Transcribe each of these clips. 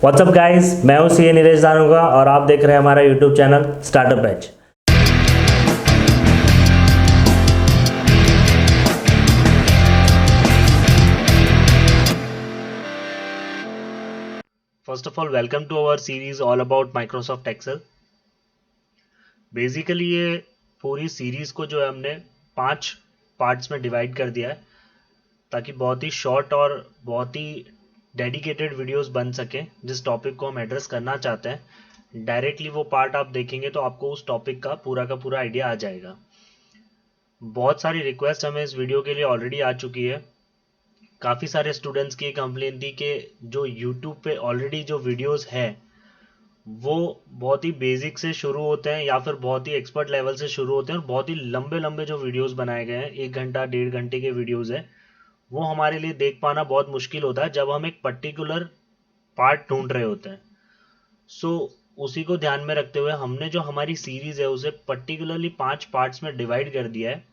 WhatsApp guys, मैं हूं CA Neeraj दानुगा और आप देख रहे हैं हमारा YouTube channel startup batch. First of all welcome to our series all about Microsoft Excel. Basically ये पूरी सीरीज को जो है हमने 5 पार्ट्स में डिवाइड कर दिया है ताकि बहुत ही शॉर्ट और बहुत ही डेडिकेटेड वीडियोस बन सके। जिस टॉपिक को हम एड्रेस करना चाहते हैं डायरेक्टली वो पार्ट आप देखेंगे तो आपको उस टॉपिक का पूरा आइडिया आ जाएगा। बहुत सारी रिक्वेस्ट हमें इस वीडियो के लिए ऑलरेडी आ चुकी है। काफ़ी सारे स्टूडेंट्स की कंप्लेन थी कि जो यूट्यूब पे ऑलरेडी जो वीडियोस है वो बहुत ही बेसिक से शुरू होते हैं या फिर बहुत ही एक्सपर्ट लेवल से शुरू होते हैं और बहुत ही लंबे लंबे जो वीडियोस बनाए गए हैं 1 घंटा 1.5 घंटे के वीडियोस है वो हमारे लिए देख पाना बहुत मुश्किल होता है जब हम एक पर्टिकुलर पार्ट ढूंढ रहे होते हैं। सो उसी को ध्यान में रखते हुए हमने जो हमारी सीरीज है उसे पर्टिकुलरली 5 पार्ट्स में डिवाइड कर दिया है,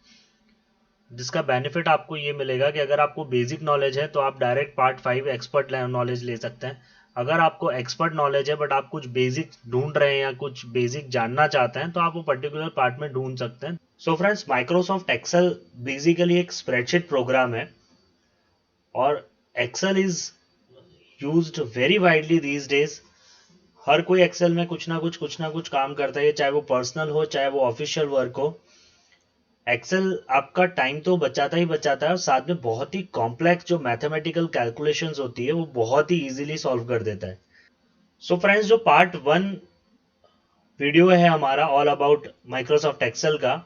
जिसका बेनिफिट आपको ये मिलेगा कि अगर आपको बेसिक नॉलेज है तो आप डायरेक्ट पार्ट 5 एक्सपर्ट नॉलेज ले सकते हैं। अगर आपको एक्सपर्ट नॉलेज है बट आप कुछ बेसिक ढूंढ रहे हैं या कुछ बेसिक जानना चाहते हैं तो आप वो पर्टिकुलर पार्ट में ढूंढ सकते हैं। So friends, Microsoft Excel basically एक स्प्रेडशीट प्रोग्राम है और Excel is used very widely these days. हर कोई एक्सेल में कुछ ना कुछ काम करता है, चाहे वो पर्सनल हो चाहे वो ऑफिशियल वर्क हो। एक्सेल आपका टाइम तो बचाता ही बचाता है और साथ में बहुत ही कॉम्प्लेक्स जो मैथमेटिकल कैलकुलेशंस होती है वो बहुत ही इजीली सॉल्व कर देता है। सो फ्रेंड्स, जो पार्ट 1 वीडियो है हमारा ऑल अबाउट माइक्रोसॉफ्ट एक्सेल का,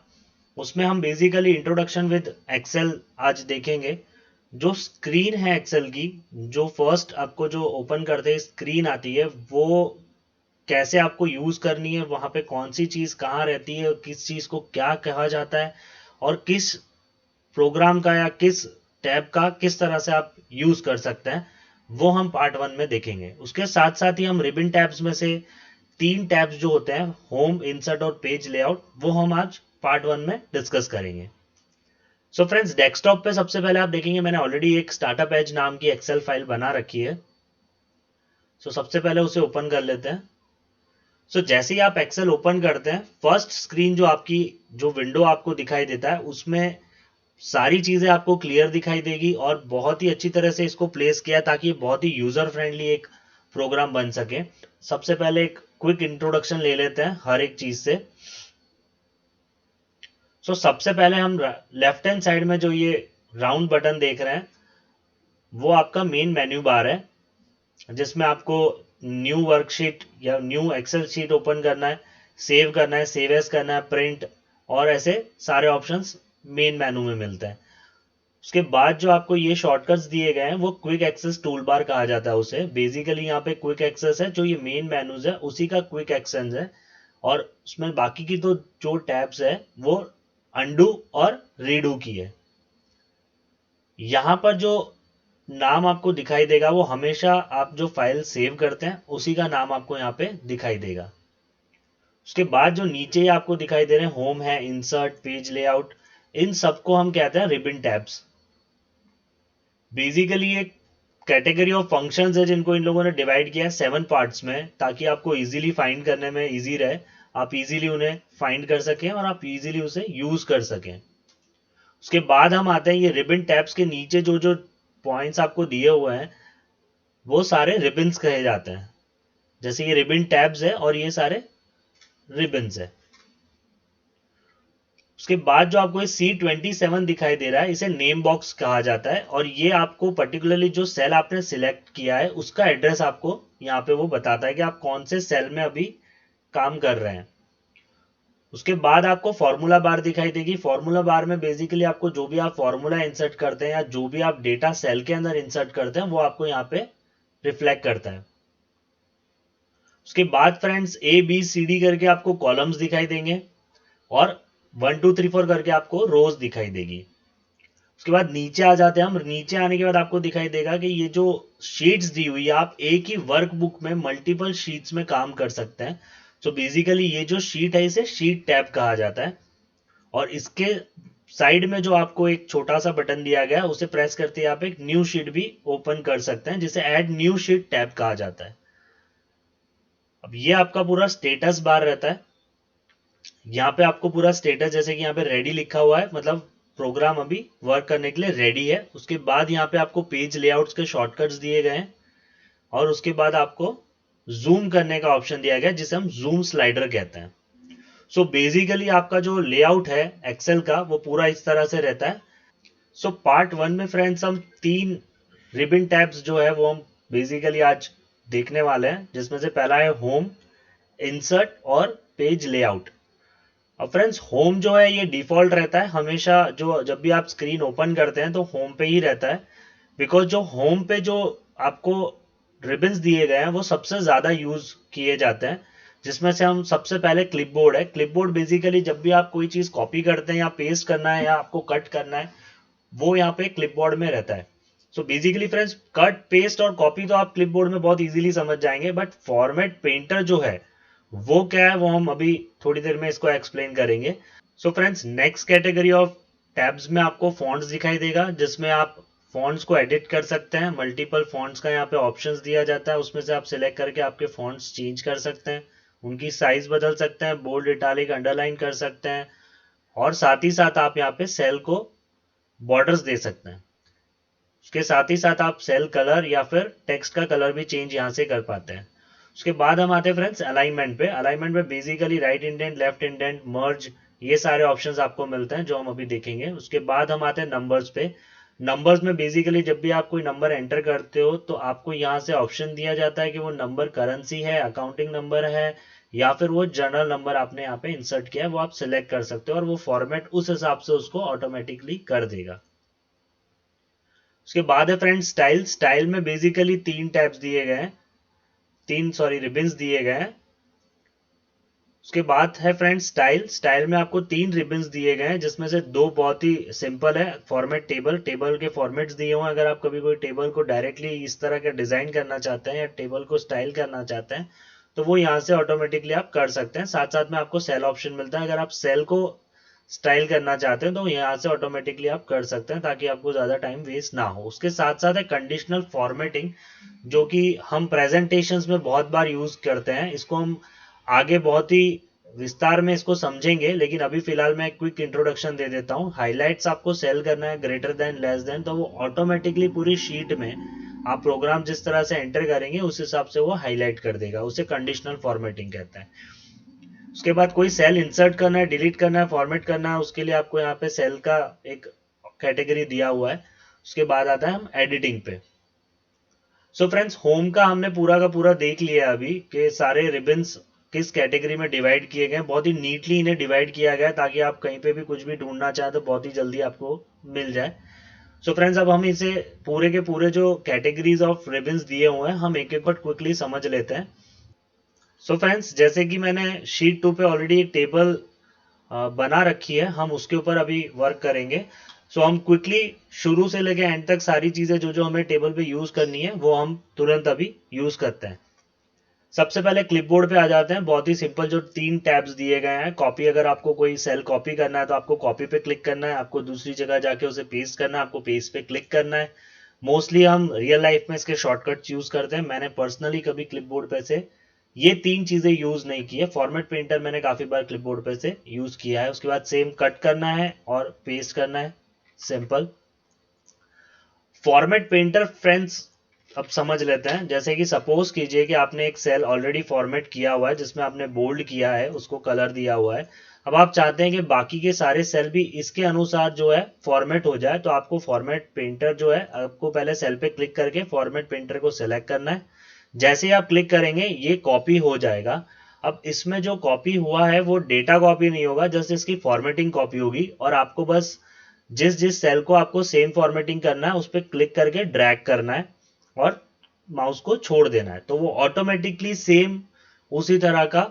उसमें हम बेसिकली इंट्रोडक्शन विद एक्सेल आज देखेंगे। जो स्क्रीन है एक्सेल की, जो फर्स्ट आपको जो ओपन करते हैं स्क्रीन आती है, वो कैसे आपको यूज करनी है, वहां पे कौन सी चीज कहाँ रहती है, किस चीज को क्या कहा जाता है और किस प्रोग्राम का या किस टैब का किस तरह से आप यूज कर सकते हैं, वो हम पार्ट 1 में देखेंगे। उसके साथ साथ ही हम रिबन टैब्स में से 3 टैब्स जो होते हैं, होम, इंसर्ट और पेज लेआउट, वो हम आज पार्ट 1 में डिस्कस करेंगे। सो फ्रेंड्स, डेस्कटॉप पे सबसे पहले आप देखेंगे मैंने ऑलरेडी एक स्टार्टअप एज नाम की एक्सेल फाइल बना रखी है। सो सबसे पहले उसे ओपन कर लेते हैं। सो जैसे ही आप एक्सेल ओपन करते हैं, फर्स्ट स्क्रीन जो आपकी जो विंडो आपको दिखाई देता है उसमें सारी चीजें आपको क्लियर दिखाई देगी और बहुत ही अच्छी तरह से इसको प्लेस किया ताकि बहुत ही यूजर फ्रेंडली एक प्रोग्राम बन सके। सबसे पहले एक क्विक इंट्रोडक्शन ले लेते हैं हर एक चीज से। सो सबसे पहले हम लेफ्ट हैंड साइड में जो ये राउंड बटन देख रहे हैं वो आपका मेन मेन्यू बार है, जिसमें आपको न्यू वर्कशीट या न्यू एक्सेल शीट ओपन करना है, सेव करना है, सेव एज करना है, प्रिंट और ऐसे सारे ऑप्शंस मेन मेनू में मिलते हैं। उसके बाद जो आपको ये शॉर्टकट्स दिए गए हैं वो क्विक एक्सेस टूल बार कहा जाता है उसे। बेसिकली यहाँ पे क्विक एक्सेस है, जो ये मेन मेनूज है उसी का क्विक एक्सेस है और उसमें बाकी की तो जो टैब्स है वो अंडू और रीडू की है। यहाँ पर जो नाम आपको दिखाई देगा वो हमेशा आप जो फाइल सेव करते हैं उसी का नाम आपको यहाँ पे दिखाई देगा। उसके बाद जो नीचे आपको दिखाई दे रहे हैं, होम है, इंसर्ट, पेज लेआउट, इन सबको हम कहते हैं रिबन टैब्स। बेसिकली एक कैटेगरी ऑफ फंक्शंस है जिनको इन लोगों ने डिवाइड किया है 7 पार्ट्स में ताकि आपको इजीली फाइंड करने में इजी रहे, आप इजीली उन्हें फाइंड कर सकें और आप इजीली उसे यूज कर सकें। उसके बाद हम आते हैं ये रिबन टैब्स के नीचे जो जो पॉइंट्स आपको दिए हुए हैं वो सारे रिबन्स कहे जाते हैं। जैसे ये रिबन टैब्स है और ये सारे रिबन्स है। उसके बाद जो आपको C27 दिखाई दे रहा है इसे नेम बॉक्स कहा जाता है और ये आपको पर्टिकुलरली जो सेल आपने सिलेक्ट किया है उसका एड्रेस आपको यहाँ पे वो बताता है कि आप कौन से सेल में अभी काम कर रहे हैं। उसके बाद आपको फॉर्मूला बार दिखाई देगी। फॉर्मूला बार में बेसिकली आपको जो भी आप फॉर्मूला इंसर्ट करते हैं या जो भी आप डेटा सेल के अंदर इंसर्ट करते हैं वो आपको यहाँ पे रिफ्लेक्ट करता है। उसके बाद फ्रेंड्स ABCD करके आपको कॉलम्स दिखाई देंगे और 1 2 3 4 करके आपको रोज दिखाई देगी। उसके बाद नीचे आ जाते हैं हम। नीचे आने के बाद आपको दिखाई देगा कि ये जो शीट्स दी हुई है, आप एक ही वर्कबुक में मल्टीपल शीट्स में काम कर सकते हैं। सो बेसिकली ये जो शीट है इसे शीट टैब कहा जाता है और इसके साइड में जो आपको एक छोटा सा बटन दिया गया है उसे प्रेस करते ही आप एक न्यू शीट भी ओपन कर सकते हैं जिसे ऐड न्यू शीट टैब कहा जाता है। अब ये आपका पूरा स्टेटस बार रहता है। यहाँ पे आपको पूरा स्टेटस, जैसे कि यहाँ पे रेडी लिखा हुआ है, मतलब प्रोग्राम अभी वर्क करने के लिए रेडी है। उसके बाद यहाँ पे आपको पेज लेआउट्स के शॉर्टकट्स दिए गए हैं, और उसके बाद आपको जूम करने का ऑप्शन दिया गया है, जिसे हम जूम स्लाइडर कहते हैं। सो बेसिकली आपका जो लेआउट है एक्सेल का, वो पूरा इस तरह से रहता है। सो पार्ट वन में फ्रेंड्स हम 3 रिबन टैब्स जो है वो हम बेसिकली आज देखने वाले हैं, जिसमें से पहला है होम, इंसर्ट और पेज लेआउट। अब फ्रेंड्स होम जो है ये डिफॉल्ट रहता है हमेशा, जो जब भी आप स्क्रीन ओपन करते हैं तो होम पे ही रहता है। बिकॉज जो होम पे जो आपको रिबन्स दिए गए हैं वो सबसे ज्यादा यूज किए जाते हैं, जिसमें से हम सबसे पहले क्लिपबोर्ड है। क्लिपबोर्ड बेसिकली जब भी आप कोई चीज कॉपी करते हैं या पेस्ट करना है या आपको कट करना है, वो यहाँ पे क्लिपबोर्ड में रहता है। So basically friends cut paste और कॉपी तो आप क्लिपबोर्ड में बहुत इजीली समझ जाएंगे, बट फॉर्मेट पेंटर जो है वो क्या है, वो हम अभी थोड़ी देर में इसको एक्सप्लेन करेंगे। So friends next category of tabs में आपको फॉन्ट्स दिखाई देगा, जिसमें आप फॉन्ट्स को एडिट कर सकते हैं। मल्टीपल फॉन्ट्स का यहाँ पे ऑप्शंस दिया जाता है, उसमें से आप सिलेक्ट करके आपके फॉन्ट्स चेंज कर सकते हैं, उनकी साइज बदल सकते हैं, बोल्ड, इटालिक, अंडरलाइन कर सकते हैं, और साथ ही साथ आप यहाँ पे सेल को बॉर्डर्स दे सकते हैं। उसके साथ ही साथ आप सेल कलर या फिर टेक्स्ट का कलर भी चेंज यहाँ से कर पाते हैं। उसके बाद हम आते हैं फ्रेंड्स अलाइनमेंट पे। अलाइनमेंट में basically right indent, left indent, merge, ये सारे ऑप्शंस आपको मिलते हैं जो हम अभी देखेंगे। उसके बाद हम आते हैं नंबर्स पे। नंबर्स में बेसिकली जब भी आप कोई नंबर एंटर करते हो तो आपको यहाँ से ऑप्शन दिया जाता है कि वो नंबर करेंसी है, अकाउंटिंग नंबर है, या फिर वो जनरल नंबर आपने यहाँ पे इंसर्ट किया है, वो आप सिलेक्ट कर सकते हो और वो फॉर्मेट उस हिसाब से उसको ऑटोमेटिकली कर देगा। उसके बाद है फ्रेंड स्टाइल। स्टाइल में बेसिकली 3 टैब्स दिए गए हैं, 3 सॉरी रिबन्स दिए गए हैं। उसके बाद है फ्रेंड स्टाइल। स्टाइल में आपको 3 रिबन्स दिए गए हैं, जिसमें से 2 बहुत ही सिंपल है। फॉर्मेट टेबल, टेबल के फॉर्मेट्स दिए हुए हैं। अगर आप कभी कोई टेबल को डायरेक्टली इस तरह का डिजाइन करना चाहते हैं या टेबल को स्टाइल करना चाहते हैं, तो वो यहाँ से ऑटोमेटिकली आप कर सकते हैं। साथ साथ में आपको सेल ऑप्शन मिलता है, अगर आप सेल को स्टाइल करना चाहते हैं तो यहाँ से ऑटोमेटिकली आप कर सकते हैं, ताकि आपको ज्यादा टाइम वेस्ट ना हो। उसके साथ साथ है कंडीशनल फॉर्मेटिंग, जो कि हम प्रेजेंटेशंस में बहुत बार यूज करते हैं। इसको हम आगे बहुत ही विस्तार में इसको समझेंगे, लेकिन अभी फिलहाल मैं एक क्विक इंट्रोडक्शन दे देता हूँ। हाईलाइट्स आपको सेल करना है ग्रेटर देन, लेस देन, तो वो ऑटोमेटिकली पूरी शीट में आप प्रोग्राम जिस तरह से एंटर करेंगे उस हिसाब से वो हाईलाइट कर देगा। उसे कंडीशनल फॉर्मेटिंग कहते हैं। उसके बाद कोई सेल इंसर्ट करना है, डिलीट करना है, फॉर्मेट करना है, उसके लिए आपको यहाँ पे सेल का एक कैटेगरी दिया हुआ है। उसके बाद आता है हम एडिटिंग पे। सो फ्रेंड्स होम का हमने पूरा का पूरा देख लिया अभी, कि सारे रिबन्स किस कैटेगरी में डिवाइड किए गए हैं। बहुत ही नीटली इन्हें डिवाइड किया गया है, ताकि आप कहीं पे भी कुछ भी ढूंढना चाहें तो बहुत ही जल्दी आपको मिल जाए। सो फ्रेंड्स अब हम इसे पूरे के पूरे जो कैटेगरीज ऑफ रिबन्स दिए हुए हैं, हम एक एक पर क्विकली समझ लेते हैं। सो फ्रेंड्स जैसे कि मैंने शीट 2 पे ऑलरेडी एक टेबल बना रखी है, हम उसके ऊपर अभी वर्क करेंगे। सो हम क्विकली शुरू से लेके एंड तक सारी चीजें जो जो हमें टेबल पे यूज करनी है वो हम तुरंत अभी यूज करते हैं। सबसे पहले क्लिपबोर्ड पे आ जाते हैं। बहुत ही सिंपल जो 3 टैब्स दिए गए हैं। कॉपी, अगर आपको कोई सेल कॉपी करना है तो आपको कॉपी पे क्लिक करना है, आपको दूसरी जगह जाके उसे पेस्ट करना है, आपको पेस्ट पे क्लिक करना है। मोस्टली हम रियल लाइफ में इसके शॉर्टकट्स यूज करते हैं। मैंने पर्सनली कभी क्लिपबोर्ड पे से ये 3 चीजें यूज नहीं की है। फॉर्मेट पेंटर मैंने काफी बार क्लिपबोर्ड पे से यूज किया है। उसके बाद सेम कट करना है और पेस्ट करना है, सिंपल। फॉर्मेट पेंटर फ्रेंड्स अब समझ लेते हैं। जैसे कि सपोज कीजिए कि आपने एक सेल ऑलरेडी फॉर्मेट किया हुआ है, जिसमें आपने बोल्ड किया है, उसको कलर दिया हुआ है। अब आप चाहते हैं कि बाकी के सारे सेल भी इसके अनुसार जो है फॉर्मेट हो जाए, तो आपको फॉर्मेट पेंटर जो है, आपको पहले सेल पे क्लिक करके फॉर्मेट पेंटर को सिलेक्ट करना है। जैसे ही आप क्लिक करेंगे ये कॉपी हो जाएगा। अब इसमें जो कॉपी हुआ है वो डेटा कॉपी नहीं होगा, जस्ट इसकी फॉर्मेटिंग कॉपी होगी, और आपको बस जिस जिस सेल को आपको सेम फॉर्मेटिंग करना है उस पर क्लिक करके ड्रैग करना है और माउस को छोड़ देना है, तो वो ऑटोमेटिकली सेम उसी तरह का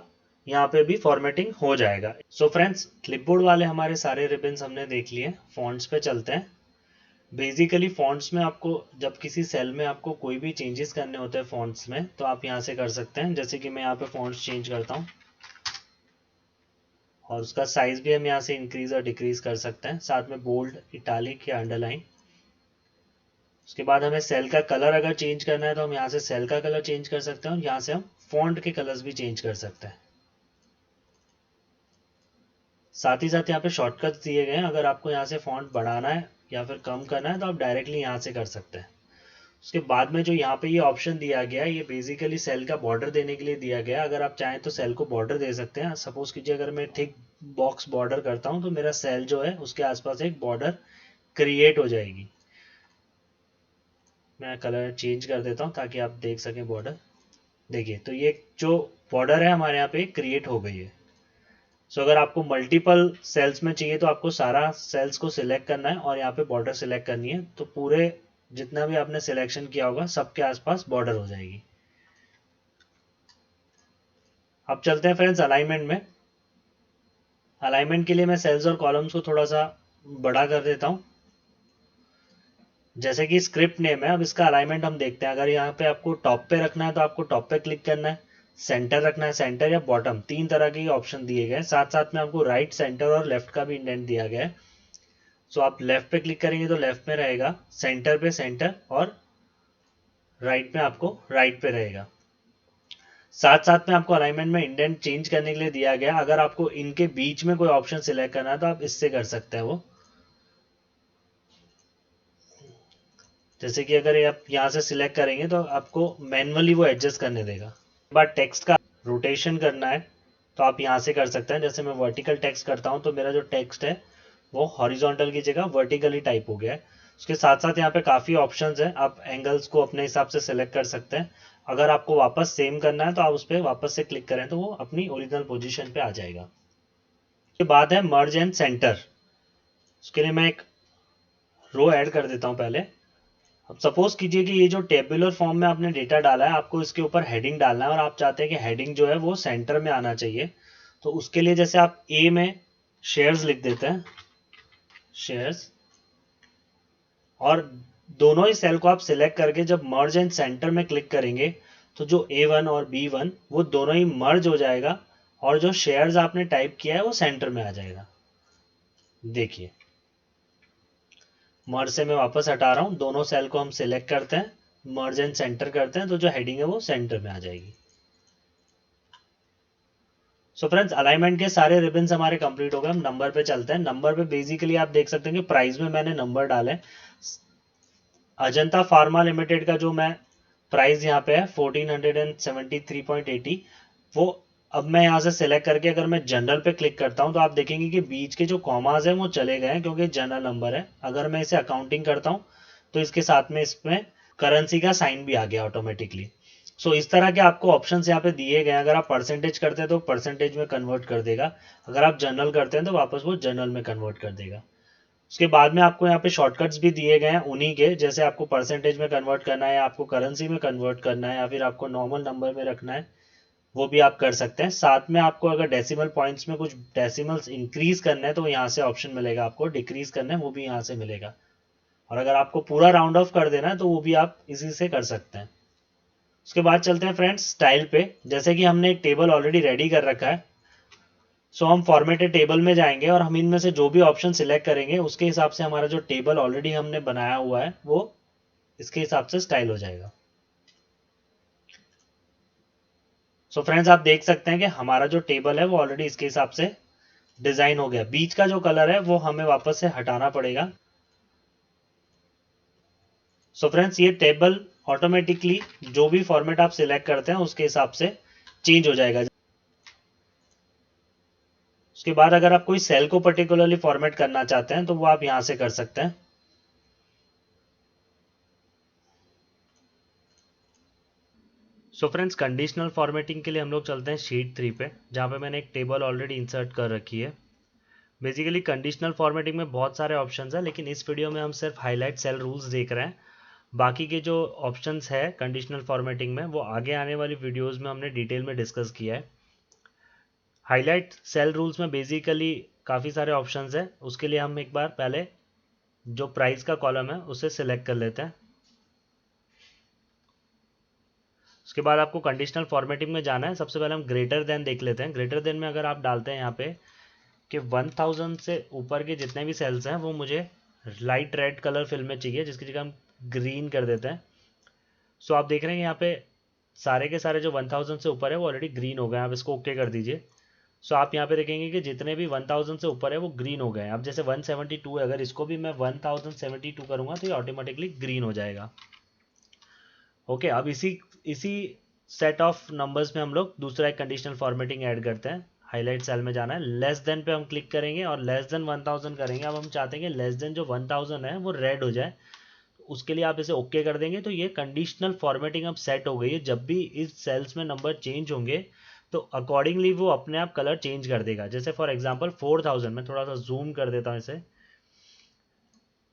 यहाँ पे भी फॉर्मेटिंग हो जाएगा। सो फ्रेंड्स क्लिपबोर्ड वाले हमारे सारे रिबन्स हमने देख लिए। फॉन्ट्स पे चलते हैं। बेसिकली फॉन्ट्स में आपको जब किसी सेल में आपको कोई भी चेंजेस करने होते हैं फॉन्ट्स में, तो आप यहाँ से कर सकते हैं। जैसे कि मैं यहाँ पे फॉन्ट्स चेंज करता हूँ, और उसका साइज भी हम यहाँ से इंक्रीज और डिक्रीज कर सकते हैं, साथ में बोल्ड, इटालिक या अंडरलाइन। उसके बाद हमें सेल का कलर अगर चेंज करना है तो हम यहाँ से सेल का कलर चेंज कर सकते हैं और यहाँ से हम फॉन्ट के कलर्स भी चेंज कर सकते हैं। साथ ही साथ यहाँ पे शॉर्टकट्स दिए गए हैं, अगर आपको यहाँ से फॉन्ट बढ़ाना है या फिर कम करना है तो आप डायरेक्टली यहाँ से कर सकते हैं। उसके बाद में जो यहाँ पे ये ऑप्शन दिया गया है, ये बेसिकली सेल का बॉर्डर देने के लिए दिया गया है। अगर आप चाहें तो सेल को बॉर्डर दे सकते हैं। सपोज कीजिए अगर मैं थिक बॉक्स बॉर्डर करता हूँ तो मेरा सेल जो है उसके आसपास एक बॉर्डर क्रिएट हो जाएगी। मैं कलर चेंज कर देता हूँ ताकि आप देख सकें बॉर्डर। देखिए तो ये जो बॉर्डर है हमारे यहाँ पे क्रिएट हो गई है। सो अगर आपको मल्टीपल सेल्स में चाहिए तो आपको सारा सेल्स को सिलेक्ट करना है और यहाँ पे बॉर्डर सिलेक्ट करनी है, तो पूरे जितना भी आपने सिलेक्शन किया होगा सबके आसपास बॉर्डर हो जाएगी। अब चलते हैं फ्रेंड्स अलाइनमेंट में। अलाइनमेंट के लिए मैं सेल्स और कॉलम्स को थोड़ा सा बड़ा कर देता हूँ। जैसे कि स्क्रिप्ट नेम है, अब इसका अलाइनमेंट हम देखते हैं। अगर यहाँ पे आपको टॉप पे रखना है तो आपको टॉप पे क्लिक करना है, सेंटर रखना है सेंटर या बॉटम, तीन तरह के ऑप्शन दिए गए हैं। साथ साथ में आपको राइट, सेंटर और लेफ्ट का भी इंडेंट दिया गया है। सो आप लेफ्ट पे क्लिक करेंगे तो लेफ्ट में रहेगा, सेंटर पे सेंटर और राइट में आपको राइट पे रहेगा। साथ साथ में आपको अलाइनमेंट में इंडेंट चेंज करने के लिए दिया गया। अगर आपको इनके बीच में कोई ऑप्शन सिलेक्ट करना है तो आप इससे कर सकते हैं वो। जैसे कि अगर आप यहाँ से सिलेक्ट करेंगे तो आपको मैनुअली वो एडजस्ट करने देगा। बाद टेक्स्ट का रोटेशन करना है तो आप यहाँ से कर सकते हैं। जैसे मैं वर्टिकल टेक्स्ट करता हूँ तो मेरा जो टेक्स्ट है वो हॉरिजॉन्टल की जगह वर्टिकली टाइप हो गया है। उसके साथ साथ यहाँ पे काफ़ी ऑप्शंस हैं, आप एंगल्स को अपने हिसाब से सिलेक्ट कर सकते हैं। अगर आपको वापस सेम करना है तो आप उस पर वापस से क्लिक करें तो वो अपनी ओरिजिनल पोजीशन पे आ जाएगा। उसके बाद है मर्ज एंड सेंटर। उसके लिए मैं एक रो ऐड कर देता हूँ पहले। अब सपोज कीजिए कि ये जो टेबुलर फॉर्म में आपने डेटा डाला है, आपको इसके ऊपर हेडिंग डालना है और आप चाहते हैं कि हेडिंग जो है वो सेंटर में आना चाहिए। तो उसके लिए जैसे आप ए में शेयर्स लिख देते हैं, शेयर्स, और दोनों ही सेल को आप सिलेक्ट करके जब मर्ज एंड सेंटर में क्लिक करेंगे तो जो A1 और B1 वो दोनों ही मर्ज हो जाएगा और जो शेयर्स आपने टाइप किया है वो सेंटर में आ जाएगा। देखिए मर्ज से मैं वापस हटा रहा हूं, दोनों सेल को हम सिलेक्ट करते हैं, मर्ज एंड सेंटर करते हैं तो जो हेडिंग है वो सेंटर में आ जाएगी। सो फ्रेंड्स अलाइनमेंट के सारे रिबन्स हमारे कंप्लीट हो गए। हम नंबर पे चलते हैं। नंबर पे बेसिकली आप देख सकते हैं कि प्राइस में मैंने नंबर डाले। अजंता फार्मा लिमिटेड का जो मैं प्राइस यहाँ पे है 1473.80, वो अब मैं यहाँ से सिलेक्ट करके अगर मैं जनरल पे क्लिक करता हूँ तो आप देखेंगे कि बीच के जो कॉमाज हैं वो चले गए हैं क्योंकि जनरल नंबर है। अगर मैं इसे अकाउंटिंग करता हूँ तो इसके साथ में इसमें करेंसी का साइन भी आ गया ऑटोमेटिकली। सो इस तरह के आपको ऑप्शंस यहाँ पे दिए गए हैं। अगर आप परसेंटेज करते हैं तो परसेंटेज में कन्वर्ट कर देगा, अगर आप जनरल करते हैं तो वापस वो जनरल में कन्वर्ट कर देगा। उसके बाद में आपको यहाँ पे शॉर्टकट्स भी दिए गए हैं उन्हीं के, जैसे आपको परसेंटेज में कन्वर्ट करना है, आपको करेंसी में कन्वर्ट करना है या फिर आपको नॉर्मल नंबर में रखना है, वो भी आप कर सकते हैं। साथ में आपको अगर डेसिमल पॉइंट्स में कुछ डेसिमल्स इंक्रीज करना है तो यहाँ से ऑप्शन मिलेगा, आपको डिक्रीज करना है वो भी यहाँ से मिलेगा, और अगर आपको पूरा राउंड ऑफ कर देना है तो वो भी आप इसी से कर सकते हैं। उसके बाद चलते हैं फ्रेंड्स स्टाइल पे। जैसे कि हमने एक टेबल ऑलरेडी रेडी कर रखा है, सो हम फॉर्मेटेड टेबल में जाएंगे और हम इनमें से जो भी ऑप्शन सिलेक्ट करेंगे उसके हिसाब से हमारा जो टेबल ऑलरेडी हमने बनाया हुआ है वो इसके हिसाब से स्टाइल हो जाएगा। सो फ्रेंड्स आप देख सकते हैं कि हमारा जो टेबल है वो ऑलरेडी इसके हिसाब से डिजाइन हो गया। बीच का जो कलर है वो हमें वापस से हटाना पड़ेगा। सो फ्रेंड्स ये टेबल ऑटोमेटिकली जो भी फॉर्मेट आप सिलेक्ट करते हैं उसके हिसाब से चेंज हो जाएगा। उसके बाद अगर आप कोई सेल को पर्टिकुलरली फॉर्मेट करना चाहते हैं तो वो आप यहां से कर सकते हैं। सो फ्रेंड्स कंडीशनल फॉर्मेटिंग के लिए हम लोग चलते हैं शीट 3 पे, जहाँ पे मैंने एक टेबल ऑलरेडी इंसर्ट कर रखी है। बेसिकली कंडीशनल फॉर्मेटिंग में बहुत सारे ऑप्शंस हैं, लेकिन इस वीडियो में हम सिर्फ हाईलाइट सेल रूल्स देख रहे हैं। बाकी के जो ऑप्शंस है कंडीशनल फॉर्मेटिंग में वो आगे आने वाली वीडियोस में हमने डिटेल में डिस्कस किया है। हाईलाइट सेल रूल्स में बेसिकली काफ़ी सारे ऑप्शंस हैं। उसके लिए हम एक बार पहले जो प्राइस का कॉलम है उसे सिलेक्ट कर लेते हैं। उसके बाद आपको कंडीशनल फॉर्मेटिंग में जाना है। सबसे पहले हम ग्रेटर देन देख लेते हैं। ग्रेटर देन में अगर आप डालते हैं यहाँ पे कि 1000 से ऊपर के जितने भी सेल्स हैं वो मुझे लाइट रेड कलर फिल में चाहिए, जिसकी जगह हम ग्रीन कर देते हैं। सो आप देख रहे हैं यहाँ पे सारे के सारे जो 1000 से ऊपर है वो ऑलरेडी ग्रीन हो गए हैं। आप इसको ओके कर दीजिए। सो आप यहाँ पे देखेंगे कि जितने भी 1000 से ऊपर है वो ग्रीन हो गए हैं। अब जैसे 172 है, अगर इसको भी मैं 1072 करूँगा तो ये ऑटोमेटिकली ग्रीन हो जाएगा। ओके, अब इसी इसी सेट ऑफ नंबर्स में हम लोग दूसरा एक कंडीशनल फॉर्मेटिंग ऐड करते हैं। हाईलाइट सेल में जाना है, लेस देन पे हम क्लिक करेंगे और लेस देन 1000 करेंगे। अब हम चाहते हैं कि लेस देन जो 1000 है वो रेड हो जाए, उसके लिए आप इसे ओके कर देंगे। तो ये कंडीशनल फॉर्मेटिंग अब सेट हो गई है। जब भी इस सेल्स में नंबर चेंज होंगे तो अकॉर्डिंगली वो अपने आप कलर चेंज कर देगा। जैसे फॉर एग्जांपल 4000, मैं थोड़ा सा जूम कर देता हूँ इसे।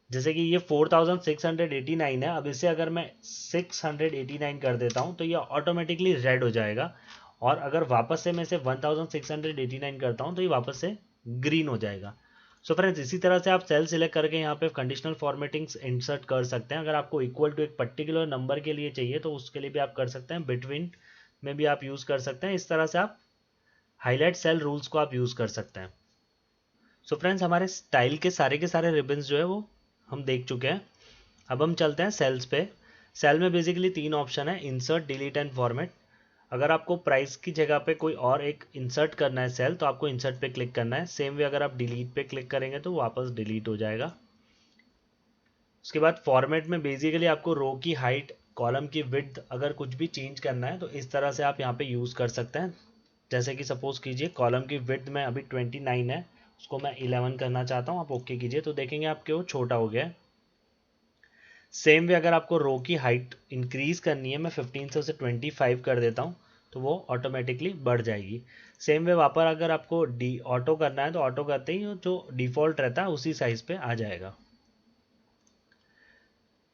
जैसे कि ये 4689 है, अब इसे अगर मैं 689 कर देता हूँ तो ये ऑटोमेटिकली रेड हो जाएगा। और अगर वापस से मैं इसे 1689 करता हूँ तो ये वापस से ग्रीन हो जाएगा। सो फ्रेंड्स, इसी तरह से आप सेल सिलेक्ट करके यहाँ पे कंडीशनल फॉर्मेटिंग्स इंसर्ट कर सकते हैं। अगर आपको इक्वल टू एक पर्टिकुलर नंबर के लिए चाहिए तो उसके लिए भी आप कर सकते हैं, बिटवीन में भी आप यूज़ कर सकते हैं। इस तरह से आप हाईलाइट सेल रूल्स को आप यूज़ कर सकते हैं। सो फ्रेंड्स, हमारे स्टाइल के सारे रिबन्स जो है वो हम देख चुके हैं। अब हम चलते हैं सेल्स पे। सेल में बेसिकली 3 ऑप्शन है, इंसर्ट, डिलीट एंड फॉर्मेट। अगर आपको प्राइस की जगह पे कोई और एक इंसर्ट करना है सेल तो आपको इंसर्ट पे क्लिक करना है। सेम वे अगर आप डिलीट पे क्लिक करेंगे तो वापस डिलीट हो जाएगा। उसके बाद फॉर्मेट में बेसिकली आपको रो की हाइट, कॉलम की विड्थ अगर कुछ भी चेंज करना है तो इस तरह से आप यहाँ पे यूज़ कर सकते हैं। जैसे कि सपोज कीजिए कॉलम की विड्थ में अभी 29 है, उसको मैं 11 करना चाहता हूँ। आप ओके कीजिए तो देखेंगे आपके वो छोटा हो गया है। सेम वे अगर आपको रो की हाइट इंक्रीज करनी है, मैं 15 से उसे 25 कर देता हूँ तो वो ऑटोमेटिकली बढ़ जाएगी। सेम वे वापर अगर आपको डी ऑटो करना है तो ऑटो करते ही जो डिफ़ॉल्ट रहता है उसी साइज पे आ जाएगा।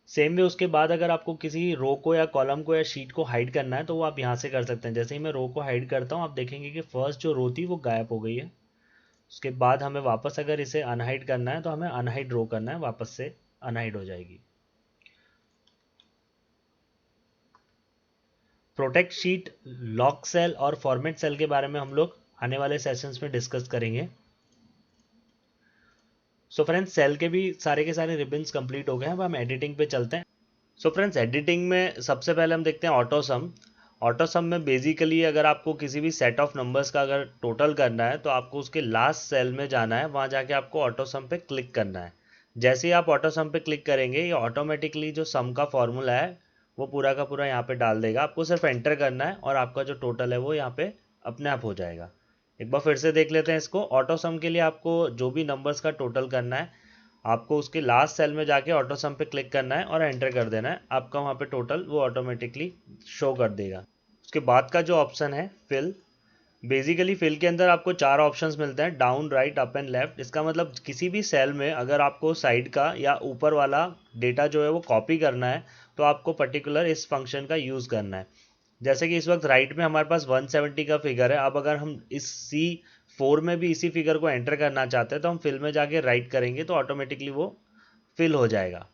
सेम वे उसके बाद अगर आपको किसी रो को या कॉलम को या शीट को हाइड करना है तो वो आप यहाँ से कर सकते हैं। जैसे ही मैं रो को हाइड करता हूँ आप देखेंगे कि फर्स्ट जो रो थी वो गायब हो गई है। उसके बाद हमें वापस अगर इसे अनहाइड करना है तो हमें अनहाइड रो करना है, वापस से अनहाइड हो जाएगी। प्रोटेक्ट शीट, लॉक सेल और फॉर्मेट सेल के बारे में हम लोग आने वाले सेशंस में डिस्कस करेंगे। सो फ्रेंड्स, सेल के सारे रिबन्स कंप्लीट हो गए हैं। अब हम एडिटिंग पे चलते हैं। सो फ्रेंड्स, एडिटिंग में सबसे पहले हम देखते हैं ऑटो सम। ऑटो सम में बेसिकली अगर आपको किसी भी सेट ऑफ नंबर्स का अगर टोटल करना है तो आपको उसके लास्ट सेल में जाना है, वहाँ जाके आपको ऑटो सम पे क्लिक करना है। जैसे ही आप ऑटो सम पे क्लिक करेंगे ये ऑटोमेटिकली जो सम का फॉर्मूला है वो पूरा का पूरा यहाँ पे डाल देगा। आपको सिर्फ एंटर करना है और आपका जो टोटल है वो यहाँ पे अपने आप हो जाएगा। एक बार फिर से देख लेते हैं इसको। ऑटो सम के लिए आपको जो भी नंबर्स का टोटल करना है आपको उसके लास्ट सेल में जाके ऑटो सम पे क्लिक करना है और एंटर कर देना है। आपका वहाँ पे टोटल वो ऑटोमेटिकली शो कर देगा। उसके बाद का जो ऑप्शन है फिल, बेसिकली फिल के अंदर आपको 4 ऑप्शंस मिलते हैं, down, right, up and left. इसका मतलब किसी भी सेल में अगर आपको साइड का या ऊपर वाला डेटा जो है वो कॉपी करना है तो आपको पर्टिकुलर इस फंक्शन का यूज़ करना है। जैसे कि इस वक्त राइट में हमारे पास 170 का फिगर है। अब अगर हम इस C4 में भी इसी फिगर को एंटर करना चाहते हैं तो हम फिल में जाके राइट करेंगे तो ऑटोमेटिकली वो फिल हो जाएगा।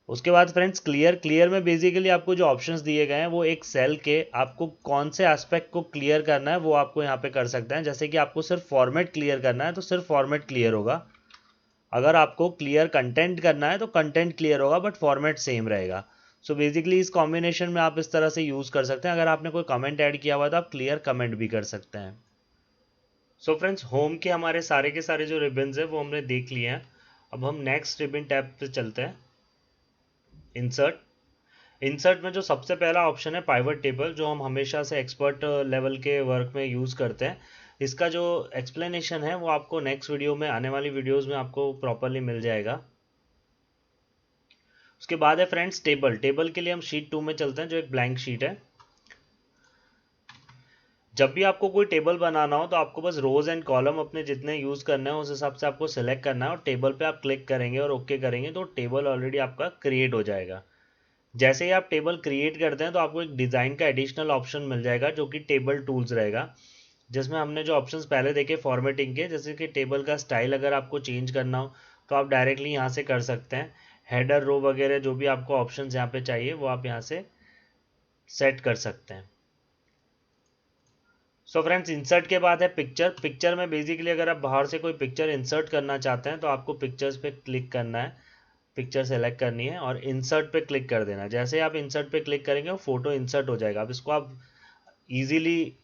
उसके बाद फ्रेंड्स क्लियर में बेसिकली आपको जो ऑप्शंस दिए गए हैं वो एक सेल के आपको कौन से एस्पेक्ट को क्लियर करना है वो आपको यहाँ पे कर सकते हैं। जैसे कि आपको सिर्फ फॉर्मेट क्लियर करना है तो सिर्फ फॉर्मेट क्लियर होगा। अगर आपको क्लियर कंटेंट करना है तो कंटेंट क्लियर होगा बट फॉर्मेट सेम रहेगा। सो बेसिकली इस कॉम्बिनेशन में आप इस तरह से यूज़ कर सकते हैं। अगर आपने कोई कमेंट ऐड किया हुआ तो आप क्लियर कमेंट भी कर सकते हैं। सो फ्रेंड्स, होम के हमारे सारे के सारे जो रिबन्स हैं वो हमने देख लिए हैं। अब हम नेक्स्ट रिबन टैब पे चलते हैं, इंसर्ट। इंसर्ट में जो सबसे पहला ऑप्शन है पाइवट टेबल, जो हम हमेशा से एक्सपर्ट लेवल के वर्क में यूज़ करते हैं। इसका जो एक्सप्लेनेशन है वो आपको नेक्स्ट वीडियो में, आने वाली वीडियोस में आपको प्रॉपरली मिल जाएगा। उसके बाद है फ्रेंड्स टेबल। टेबल के लिए हम शीट 2 में चलते हैं जो एक ब्लैंक शीट है। जब भी आपको कोई टेबल बनाना हो तो आपको बस रोज एंड कॉलम अपने जितने यूज़ करने हैं उस हिसाब से आपको सेलेक्ट करना है और टेबल पे आप क्लिक करेंगे और ओके करेंगे तो टेबल ऑलरेडी आपका क्रिएट हो जाएगा। जैसे ही आप टेबल क्रिएट करते हैं तो आपको एक डिज़ाइन का एडिशनल ऑप्शन मिल जाएगा जो कि टेबल टूल्स रहेगा, जिसमें हमने जो ऑप्शंस पहले देखे फॉर्मेटिंग के, जैसे कि टेबल का स्टाइल अगर आपको चेंज करना हो तो आप डायरेक्टली यहाँ से कर सकते हैं। हेडर, रो वगैरह जो भी आपको ऑप्शंस यहाँ पे चाहिए वो आप यहाँ से सेट कर सकते हैं। सो फ्रेंड्स, इंसर्ट के बाद है पिक्चर। पिक्चर में बेसिकली अगर आप बाहर से कोई पिक्चर इंसर्ट करना चाहते हैं तो आपको पिक्चर्स पे क्लिक करना है। पिक्चर सेलेक्ट करनी है और इंसर्ट पे क्लिक कर देना। जैसे आप इंसर्ट पे क्लिक करेंगे वो फोटो इंसर्ट हो जाएगा। अब इसको आप इजीली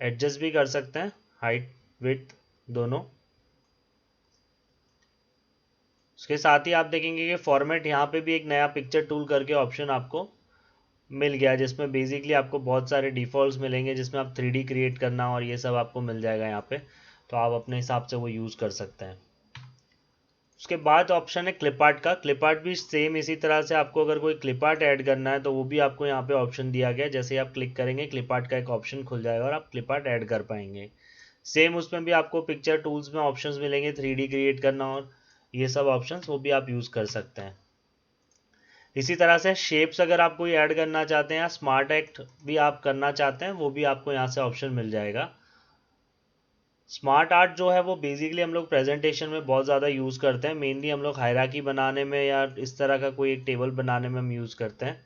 एडजस्ट भी कर सकते हैं, हाइट विड्थ दोनों। उसके साथ ही आप देखेंगे कि फॉर्मेट यहाँ पे भी एक नया पिक्चर टूल करके ऑप्शन आपको मिल गया, जिसमें बेसिकली आपको बहुत सारे डिफ़ॉल्ट्स मिलेंगे, जिसमें आप 3D क्रिएट करना और ये सब आपको मिल जाएगा यहाँ पे। तो आप अपने हिसाब से वो यूज़ कर सकते हैं। उसके बाद ऑप्शन है क्लिप आर्ट का। क्लिप आर्ट भी सेम इसी तरह से, आपको अगर कोई क्लिप आर्ट ऐड करना है तो वो भी आपको यहाँ पे ऑप्शन दिया गया है। जैसे ही आप क्लिक करेंगे क्लिप आर्ट का एक ऑप्शन खुल जाएगा और आप क्लिप आर्ट ऐड कर पाएंगे। सेम उसमें भी आपको पिक्चर टूल्स में ऑप्शंस मिलेंगे, 3D क्रिएट करना और ये सब ऑप्शंस वो भी आप यूज़ कर सकते हैं। इसी तरह से शेप्स अगर आप कोई ऐड करना चाहते हैं या स्मार्ट एक्ट भी आप करना चाहते हैं, वो भी आपको यहाँ से ऑप्शन मिल जाएगा। स्मार्ट आर्ट जो है वो बेसिकली हम लोग प्रेजेंटेशन में बहुत ज़्यादा यूज़ करते हैं। मेनली हम लोग हायरार्की बनाने में या इस तरह का कोई एक टेबल बनाने में हम यूज़ करते हैं।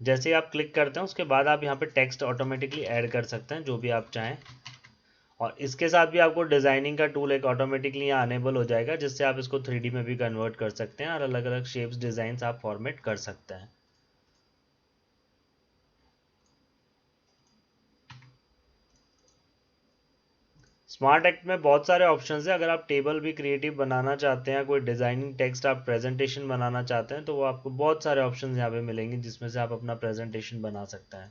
जैसे ही आप क्लिक करते हैं उसके बाद आप यहाँ पे टेक्स्ट ऑटोमेटिकली ऐड कर सकते हैं जो भी आप चाहें। और इसके साथ भी आपको डिज़ाइनिंग का टूल एक ऑटोमेटिकली यहाँ अनेबल हो जाएगा, जिससे आप इसको 3D में भी कन्वर्ट कर सकते हैं और अलग अलग शेप्स डिज़ाइंस आप फॉर्मेट कर सकते हैं। स्मार्ट एक्ट में बहुत सारे ऑप्शंस हैं। अगर आप टेबल भी क्रिएटिव बनाना चाहते हैं, कोई डिजाइनिंग टेक्स्ट आप प्रेजेंटेशन बनाना चाहते हैं, तो वो आपको बहुत सारे ऑप्शंस यहाँ पे मिलेंगे जिसमें से आप अपना प्रेजेंटेशन बना सकते हैं।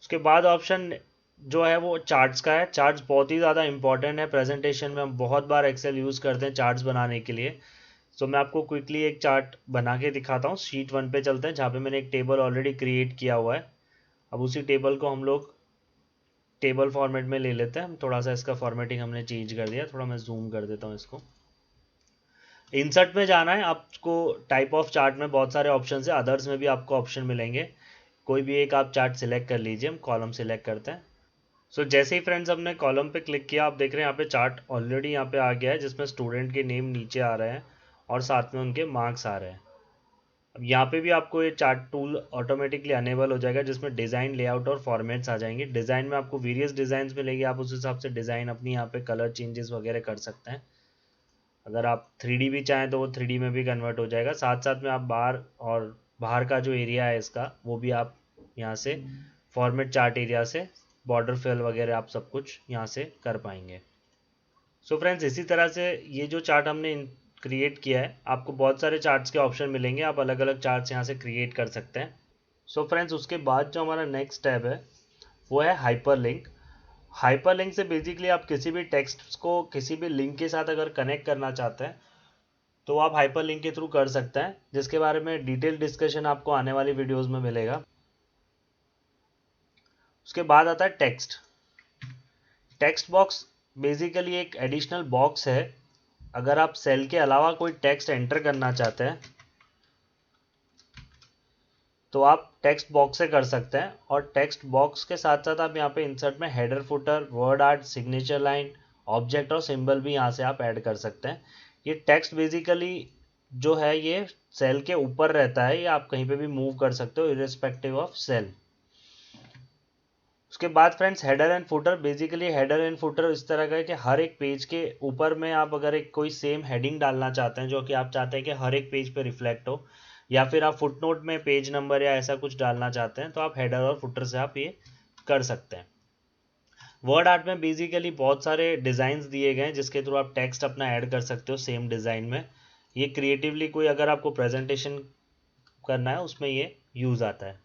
उसके बाद ऑप्शन जो है वो चार्ट्स का है। चार्ट्स बहुत ही ज़्यादा इंपॉर्टेंट है प्रेजेंटेशन में। हम बहुत बार एक्सेल यूज़ करते हैं चार्ट्स बनाने के लिए। तो मैं आपको क्विकली एक चार्ट बना के दिखाता हूँ। शीट 1 पे चलते हैं, जहाँ पे मैंने एक टेबल ऑलरेडी क्रिएट किया हुआ है। अब उसी टेबल को हम लोग टेबल फॉर्मेट में ले लेते हैं। हम थोड़ा सा इसका फॉर्मेटिंग हमने चेंज कर दिया, थोड़ा मैं जूम कर देता हूँ इसको। इंसर्ट में जाना है आपको। टाइप ऑफ चार्ट में बहुत सारे ऑप्शन है, अदर्स में भी आपको ऑप्शन मिलेंगे। कोई भी एक आप चार्ट सिलेक्ट कर लीजिए। हम कॉलम सिलेक्ट करते हैं। सो जैसे ही फ्रेंड्स हमने कॉलम पे क्लिक किया, आप देख रहे हैं यहाँ पे चार्ट ऑलरेडी यहाँ पे आ गया है, जिसमें स्टूडेंट के नेम नीचे आ रहे हैं और साथ में उनके मार्क्स आ रहे हैं। अब यहाँ पे भी आपको ये चार्ट टूल ऑटोमेटिकली अनेबल हो जाएगा, जिसमें डिज़ाइन, लेआउट और फॉर्मेट्स आ जाएंगे। डिज़ाइन में आपको वेरियस डिज़ाइन मिलेंगे, आप उस हिसाब से डिज़ाइन अपनी यहाँ पे कलर चेंजेस वगैरह कर सकते हैं। अगर आप 3D भी चाहें तो वो 3D में भी कन्वर्ट हो जाएगा। साथ साथ में आप बाहर और बाहर का जो एरिया है इसका, वो भी आप यहाँ से फॉर्मेट चार्ट एरिया से बॉर्डर फिल वगैरह आप सब कुछ यहाँ से कर पाएंगे। सो फ्रेंड्स, इसी तरह से ये जो चार्ट हमने क्रिएट किया है, आपको बहुत सारे चार्ट्स के ऑप्शन मिलेंगे। आप अलग अलग चार्ट्स यहाँ से क्रिएट कर सकते हैं। सो फ्रेंड्स, उसके बाद जो हमारा नेक्स्ट टैब है वो है हाइपरलिंक। हाइपरलिंक से बेसिकली आप किसी भी टेक्स्ट को किसी भी लिंक के साथ अगर कनेक्ट करना चाहते हैं तो आप हाइपरलिंक के थ्रू कर सकते हैं, जिसके बारे में डिटेल डिस्कशन आपको आने वाली वीडियोस में मिलेगा। उसके बाद आता है टेक्स्ट। टेक्स्ट बॉक्स बेसिकली एक एडिशनल बॉक्स है। अगर आप सेल के अलावा कोई टेक्स्ट एंटर करना चाहते हैं तो आप टेक्स्ट बॉक्स से कर सकते हैं। और टेक्स्ट बॉक्स के साथ साथ आप यहाँ पे इंसर्ट में header, footer, word art, signature line, object और सिंबल भी यहाँ से आप ऐड कर सकते हैं। ये टेक्स्ट बेसिकली जो है ये सेल के ऊपर रहता है, ये आप कहीं पे भी मूव कर सकते हो इररिस्पेक्टिव ऑफ सेल। उसके बाद friends, header and footer. Basically header and footer इस तरह का है कि हर एक पेज के ऊपर में आप अगर एक कोई सेम हेडिंग डालना चाहते हैं जो कि आप चाहते हैं कि हर एक पेज पे रिफ्लेक्ट हो, या फिर आप फुटनोट में पेज नंबर या ऐसा कुछ डालना चाहते हैं, तो आप हेडर और फुटर से आप ये कर सकते हैं। वर्ड आर्ट में बेसिकली बहुत सारे डिज़ाइंस दिए गए हैं जिसके थ्रू आप टेक्स्ट अपना ऐड कर सकते हो सेम डिज़ाइन में। ये क्रिएटिवली कोई अगर आपको प्रेजेंटेशन करना है उसमें ये यूज़ आता है।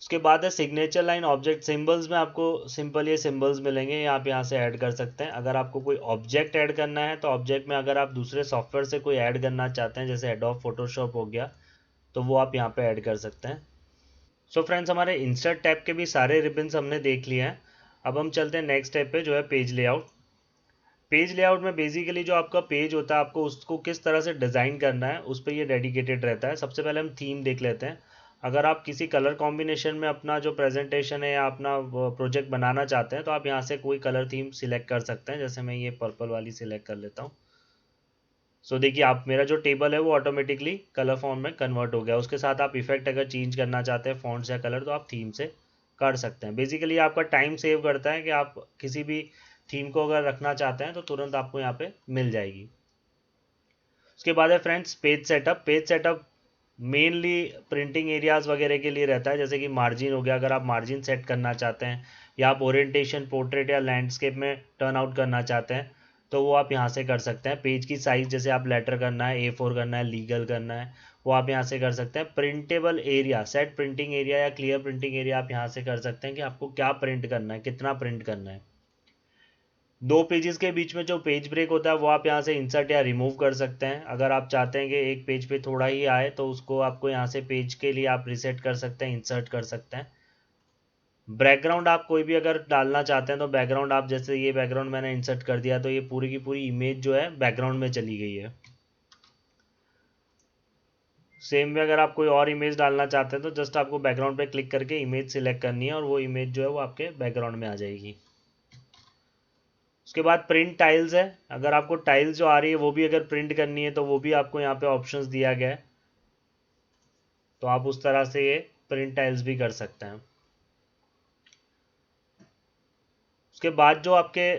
उसके बाद है सिग्नेचर लाइन, ऑब्जेक्ट। सिंबल्स में आपको सिंपल ये सिंबल्स मिलेंगे, ये आप यहाँ से ऐड कर सकते हैं। अगर आपको कोई ऑब्जेक्ट ऐड करना है तो ऑब्जेक्ट में अगर आप दूसरे सॉफ्टवेयर से कोई ऐड करना चाहते हैं, जैसे एडोब फोटोशॉप हो गया, तो वो आप यहाँ पे ऐड कर सकते हैं। सो फ्रेंड्स, हमारे इंसर्ट टैब के भी सारे रिबन्स हमने देख लिए हैं। अब हम चलते हैं नेक्स्ट टैब पे, जो है पेज लेआउट। पेज लेआउट में बेसिकली जो आपका पेज होता है, आपको उसको किस तरह से डिज़ाइन करना है उस पर ये डेडिकेटेड रहता है। सबसे पहले हम थीम देख लेते हैं। अगर आप किसी कलर कॉम्बिनेशन में अपना जो प्रेजेंटेशन है या अपना प्रोजेक्ट बनाना चाहते हैं तो आप यहाँ से कोई कलर थीम सिलेक्ट कर सकते हैं। जैसे मैं ये पर्पल वाली सिलेक्ट कर लेता हूँ। सो देखिए, आप मेरा जो टेबल है वो ऑटोमेटिकली कलर फॉर्म में कन्वर्ट हो गया। उसके साथ आप इफेक्ट अगर चेंज करना चाहते हैं, फॉन्ट्स या कलर, तो आप थीम से कर सकते हैं। बेसिकली आपका टाइम सेव करता है कि आप किसी भी थीम को अगर रखना चाहते हैं तो तुरंत आपको यहाँ पे मिल जाएगी। उसके बाद है friends page setup. Page setup mainly printing areas वगैरह के लिए रहता है, जैसे कि मार्जिन हो गया, अगर आप मार्जिन सेट करना चाहते हैं या आप ओरिएंटेशन, पोर्ट्रेट या लैंडस्केप में टर्न आउट करना चाहते हैं तो वो आप यहाँ से कर सकते हैं। पेज की साइज़ जैसे आप लेटर करना है, A4 करना है, लीगल करना है, वो आप यहाँ से कर सकते हैं। Printable area, set printing area या क्लियर प्रिंटिंग एरिया आप यहाँ से कर सकते हैं कि आपको क्या प्रिंट करना है, कितना प्रिंट करना है। दो पेजेस के बीच में जो पेज ब्रेक होता है वो आप यहाँ से इंसर्ट या रिमूव कर सकते हैं। अगर आप चाहते हैं कि एक पेज पे थोड़ा ही आए तो उसको आपको यहाँ से पेज के लिए आप रिसेट कर सकते हैं, इंसर्ट कर सकते हैं। बैकग्राउंड आप कोई भी अगर डालना चाहते हैं तो बैकग्राउंड आप, जैसे ये बैकग्राउंड मैंने इंसर्ट कर दिया तो ये पूरी की पूरी इमेज जो है बैकग्राउंड में चली गई है। सेम में अगर आप कोई और इमेज डालना चाहते हैं तो जस्ट आपको बैकग्राउंड पे क्लिक करके इमेज सिलेक्ट करनी है और वो इमेज जो है वो आपके बैकग्राउंड में आ जाएगी। उसके बाद प्रिंट टाइल्स है, अगर आपको टाइल्स जो आ रही है वो भी अगर प्रिंट करनी है तो वो भी आपको यहाँ पे ऑप्शंस दिया गया है, तो आप उस तरह से ये प्रिंट टाइल्स भी कर सकते हैं। उसके बाद जो आपके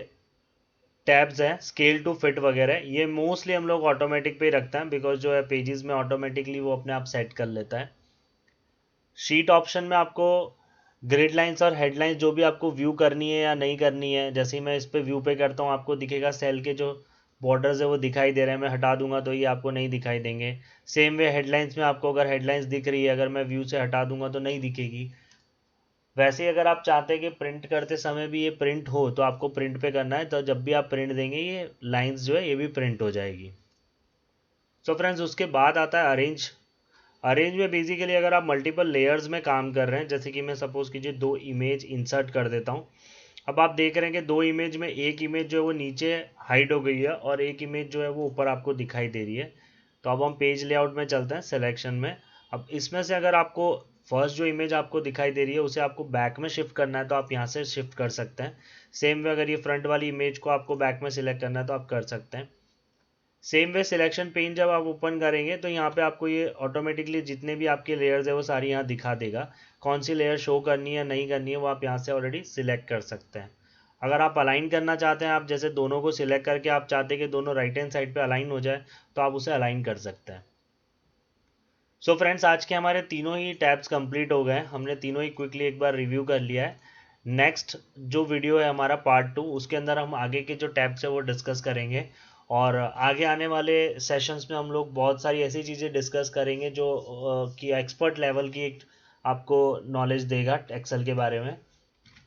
टैब्स हैं स्केल टू फिट वगैरह, ये मोस्टली हम लोग ऑटोमेटिक पे ही रखते हैं बिकॉज जो है पेजेस में ऑटोमेटिकली वो अपने आप सेट कर लेता है। शीट ऑप्शन में आपको ग्रिड लाइंस और हेडलाइंस जो भी आपको व्यू करनी है या नहीं करनी है, जैसे ही मैं इस पे व्यू पे करता हूँ आपको दिखेगा सेल के जो बॉर्डर्स है वो दिखाई दे रहे हैं, मैं हटा दूंगा तो ये आपको नहीं दिखाई देंगे। सेम वे हेडलाइंस में आपको अगर हेडलाइंस दिख रही है, अगर मैं व्यू से हटा दूंगा तो नहीं दिखेगी। वैसे ही अगर आप चाहते हैं कि प्रिंट करते समय भी ये प्रिंट हो तो आपको प्रिंट पे करना है, तो जब भी आप प्रिंट देंगे ये लाइंस जो है ये भी प्रिंट हो जाएगी। सो फ्रेंड्स उसके बाद आता है अरेंज। अरेंज में बेसिकली अगर आप मल्टीपल लेयर्स में काम कर रहे हैं, जैसे कि मैं सपोज कीजिए दो इमेज इंसर्ट कर देता हूँ। अब आप देख रहे हैं कि दो इमेज में एक इमेज जो है वो नीचे हाइड हो गई है और एक इमेज जो है वो ऊपर आपको दिखाई दे रही है। तो अब हम पेज लेआउट में चलते हैं सिलेक्शन में। अब इसमें से अगर आपको फर्स्ट जो इमेज आपको दिखाई दे रही है उसे आपको बैक में शिफ्ट करना है तो आप यहाँ से शिफ्ट कर सकते हैं। सेम वे अगर ये फ्रंट वाली इमेज को आपको बैक में सिलेक्ट करना है तो आप कर सकते हैं। सेम वे सिलेक्शन पेन जब आप ओपन करेंगे तो यहाँ पे आपको ये ऑटोमेटिकली जितने भी आपके लेयर्स है वो सारी यहाँ दिखा देगा। कौन सी लेयर शो करनी है नहीं करनी है वो आप यहाँ से ऑलरेडी सिलेक्ट कर सकते हैं। अगर आप अलाइन करना चाहते हैं, आप जैसे दोनों को सिलेक्ट करके आप चाहते हैं कि दोनों राइट हैंड साइड पे अलाइन हो जाए तो आप उसे अलाइन कर सकते हैं। सो फ्रेंड्स आज के हमारे तीनों ही टैब्स कंप्लीट हो गए, हमने तीनों ही क्विकली एक बार रिव्यू कर लिया है। नेक्स्ट जो वीडियो है हमारा पार्ट 2, उसके अंदर हम आगे के जो टैब्स है वो डिस्कस करेंगे और आगे आने वाले सेशंस में हम लोग बहुत सारी ऐसी चीज़ें डिस्कस करेंगे जो कि एक्सपर्ट लेवल की एक आपको नॉलेज देगा एक्सेल के बारे में।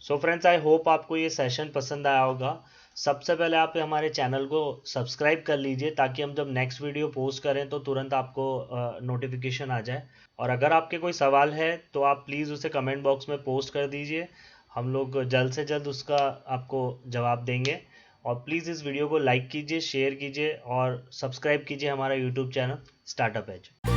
सो फ्रेंड्स आई होप आपको ये सेशन पसंद आया होगा। सबसे पहले आप हमारे चैनल को सब्सक्राइब कर लीजिए ताकि हम जब नेक्स्ट वीडियो पोस्ट करें तो तुरंत आपको नोटिफिकेशन आ जाए। और अगर आपके कोई सवाल है तो आप प्लीज़ उसे कमेंट बॉक्स में पोस्ट कर दीजिए, हम लोग जल्द से जल्द उसका आपको जवाब देंगे। और प्लीज़ इस वीडियो को लाइक कीजिए, शेयर कीजिए और सब्सक्राइब कीजिए हमारा यूट्यूब चैनल स्टार्टअप एज।